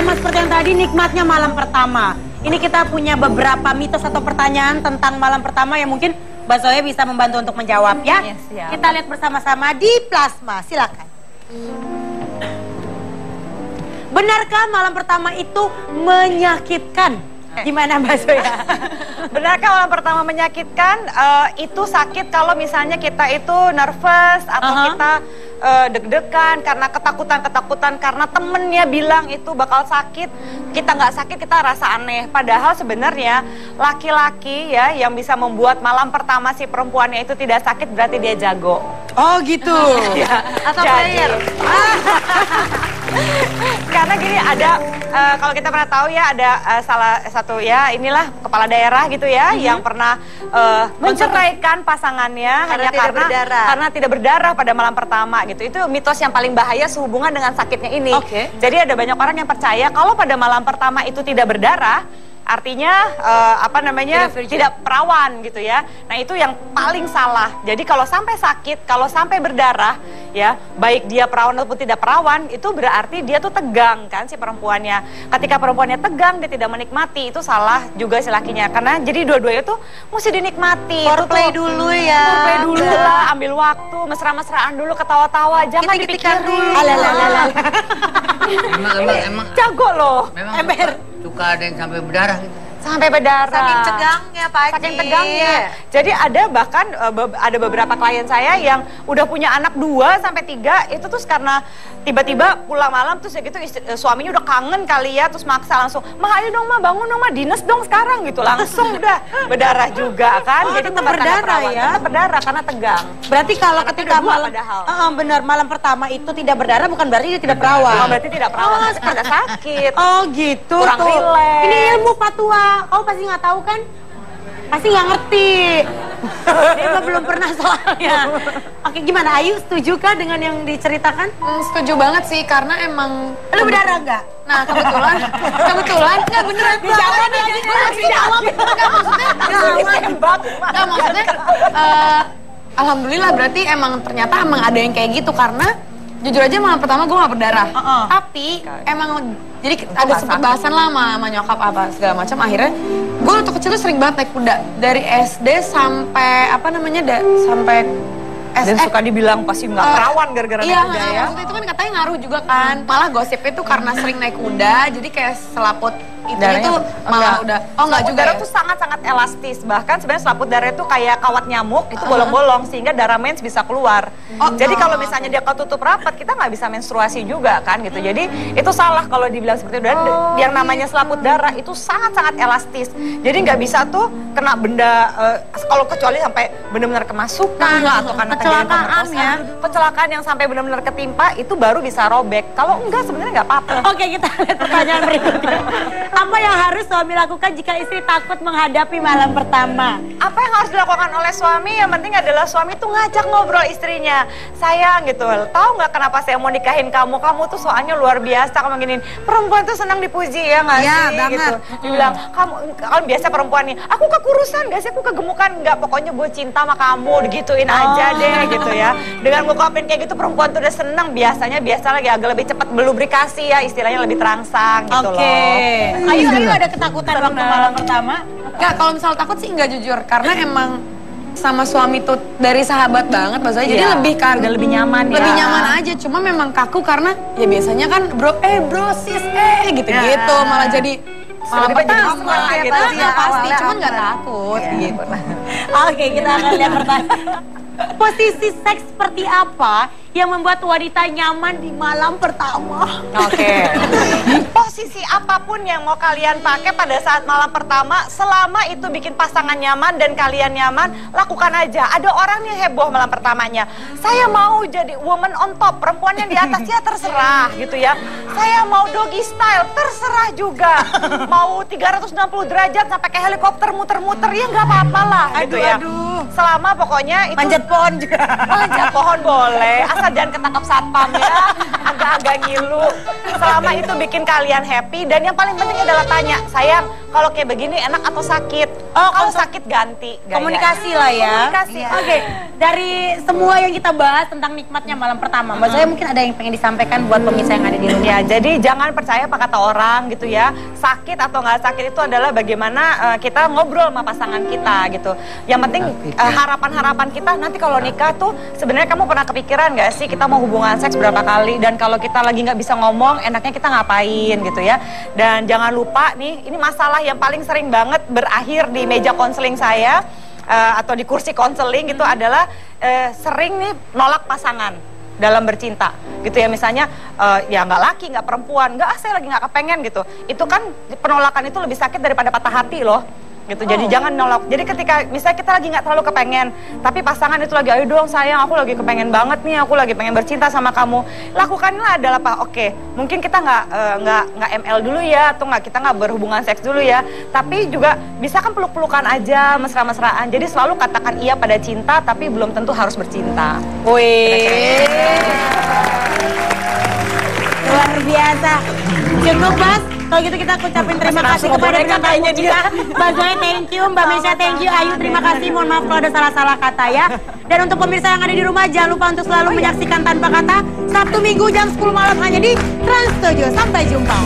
sama seperti yang tadi, nikmatnya malam pertama. Ini kita punya beberapa mitos atau pertanyaan tentang malam pertama yang mungkin Mbak Zoya bisa membantu untuk menjawab ya. Yes, ya. Kita lihat bersama-sama di plasma, silakan. Benarkah malam pertama itu menyakitkan? Gimana Mbak Zoya? Benarkah malam pertama menyakitkan? Itu sakit kalau misalnya kita itu nervous atau kita deg-degan karena ketakutan karena temennya bilang itu bakal sakit, kita nggak sakit kita rasa aneh. Padahal sebenarnya laki-laki ya yang bisa membuat malam pertama si perempuannya itu tidak sakit berarti dia jago. Oh gitu. Ya, atau player. Karena gini ada kalau kita pernah tahu ya ada salah satu ya inilah kepala daerah gitu ya yang pernah menceraikan pasangannya hanya karena tidak berdarah pada malam pertama gitu. Itu mitos yang paling bahaya sehubungan dengan sakitnya ini. Jadi ada banyak orang yang percaya kalau pada malam pertama itu tidak berdarah artinya tidak perawan gitu ya. Nah itu yang paling salah. Jadi kalau sampai sakit, kalau sampai berdarah ya, baik dia perawan ataupun tidak perawan, itu berarti dia tuh tegang kan si perempuannya. Ketika perempuannya tegang, dia tidak menikmati, itu salah juga si lakinya. Karena jadi dua-duanya tuh mesti dinikmati. Foreplay dulu ya. Foreplay dulu lah, ambil waktu, mesra-mesraan dulu, ketawa-tawa, jangan dipikirin dulu. Emang jago loh. Memang suka ada yang sampai berdarah gitu. Sampai berdarah. Saking tegangnya Pak Haji. Saking tegangnya. Jadi ada bahkan ada beberapa klien saya yang udah punya anak 2 sampai 3 itu terus karena tiba-tiba pulang malam terus ya gitu suaminya udah kangen kali ya terus maksa langsung, "Mah ayo dong mah bangun dong mah dinas dong sekarang" gitu. Langsung udah berdarah juga kan. Jadi tetap berdarah ya. Tetap berdarah karena tegang. Berarti kalau karena ketika malam benar malam pertama itu tidak berdarah bukan berarti dia tidak perawan. Berarti tidak perawan, pada sakit. Oh gitu. Kurang rileks. Ini ilmu Patua. Kau pasti nggak tahu kan? Pasti nggak ngerti. Dia belum pernah soalnya. Oke, gimana Ayu? Setuju kah dengan yang diceritakan? Setuju banget sih, karena emang... Lu berdarah nggak? Nah, kebetulan nggak beneran. Dijawab aja. Dijawab. Nggak maksudnya, alhamdulillah berarti emang ternyata ada yang kayak gitu karena jujur aja malam pertama gue nggak berdarah. Tapi emang jadi ada sempat bahasan lah sama nyokap apa segala macam. Akhirnya gue waktu kecil tuh sering banget naik kuda dari SD sampai sampai dan suka dibilang pasti nggak perawan gara-gara naik kuda ya. Maksudnya itu kan katanya ngaruh juga kan. Malah gosip itu karena sering naik kuda jadi kayak selaput itu malah udah enggak juga darah tuh sangat-sangat elastis. Bahkan sebenarnya selaput darah itu kayak kawat nyamuk itu bolong-bolong sehingga darah mens bisa keluar. Jadi kalau misalnya dia ketutup rapat kita nggak bisa menstruasi juga kan gitu. Jadi itu salah kalau dibilang seperti itu. Dan yang namanya selaput darah itu sangat-sangat elastis. Jadi nggak bisa tuh kena benda kalau kecuali sampai benar-benar kemasukan atau karena kecelakaan ya. Kecelakaan yang sampai benar-benar ketimpa itu baru bisa robek. Kalau enggak sebenarnya nggak apa-apa. Oke, kita lihat pertanyaan berikutnya. Apa yang harus suami lakukan jika istri takut menghadapi malam pertama? Apa yang harus dilakukan oleh suami? Yang penting adalah suami tuh ngajak ngobrol istrinya. Sayang gitu, tahu nggak kenapa saya mau nikahin kamu? Kamu tuh soalnya luar biasa, kamu giniin. Perempuan tuh senang dipuji ya nggak sih? Banget. Gitu. Dibilang, kamu kalau biasa perempuan nih, aku kekurusan nggak sih? Aku kegemukan nggak? Pokoknya gue cinta sama kamu, digituin aja deh gitu ya. Dengan ngungkapin kayak gitu perempuan tuh udah senang. Biasa lagi agak lebih cepat melubrikasi ya, istilahnya lebih terangsang gitu loh. Ayu ada ketakutan waktu malam pertama? Enggak, kalau misal takut sih enggak jujur. Karena emang sama suami tuh dari sahabat banget maksudnya. Jadi lebih kan lebih nyaman ya. Lebih nyaman aja, cuma memang kaku karena ya biasanya kan bro sis gitu-gitu. Malah jadi malam pertama gitu. Pasti, cuman nggak takut gitu. Oke, kita akan lihat pertanyaan. Posisi seks seperti apa yang membuat wanita nyaman di malam pertama? Oke. Posisi apapun yang mau kalian pakai pada saat malam pertama, selama itu bikin pasangan nyaman dan kalian nyaman, lakukan aja. Ada orang yang heboh malam pertamanya. Saya mau jadi woman on top, perempuan yang di atas ya terserah gitu ya. Saya mau doggy style, terserah juga. Mau 360 derajat sampai ke helikopter muter-muter, ya nggak apa-apa lah gitu ya. Selama pokoknya itu manjat pohon juga. Manjat pohon boleh, asal jangan ketangkap satpam ya, agak-agak ngilu. Selama itu bikin kalian happy dan yang paling penting adalah tanya, sayang kalau kayak begini enak atau sakit? Oh, kalau sakit ganti gaya. Komunikasi lah ya. Komunikasi. Oke, dari semua yang kita bahas tentang nikmatnya malam pertama, Mbak Zoya mungkin ada yang pengen disampaikan buat pemirsa yang ada di rumah. Ya, jadi jangan percaya apa kata orang gitu ya. Sakit atau nggak sakit itu adalah bagaimana kita ngobrol sama pasangan kita gitu. Yang penting harapan-harapan kita nanti kalau nikah tuh sebenarnya kamu pernah kepikiran nggak sih kita mau hubungan seks berapa kali, dan kalau kita lagi nggak bisa ngomong enaknya kita ngapain gitu ya. Dan jangan lupa nih, ini masalah yang paling sering banget berakhir di meja konseling saya atau di kursi konseling gitu adalah sering nih nolak pasangan dalam bercinta gitu ya. Misalnya ya nggak laki, nggak perempuan, nggak saya lagi nggak kepengen gitu. Itu kan penolakan itu lebih sakit daripada patah hati loh gitu. Jadi jangan nolak. Jadi ketika misalnya kita lagi nggak terlalu kepengen, tapi pasangan itu lagi, ayo dong sayang, aku lagi kepengen banget nih, aku lagi pengen bercinta sama kamu. Lakukanlah adalah apa? Oke, mungkin kita nggak ML dulu ya, atau kita nggak berhubungan seks dulu ya. Tapi juga bisa kan peluk-pelukan aja, mesra-mesraan. Jadi selalu katakan iya pada cinta, tapi belum tentu harus bercinta. Wih, luar biasa. Cukup, Mas. Kalau gitu kita ucapin terima kasih kepada penonton kita. Mbak Zoya thank you, Mbak Mesya thank you, Ayu terima kasih. Mohon maaf kalau ada salah-salah kata ya. Dan untuk pemirsa yang ada di rumah, jangan lupa untuk selalu menyaksikan Tanpa Kata Sabtu Minggu jam 10 malam hanya di Trans 7. Sampai jumpa.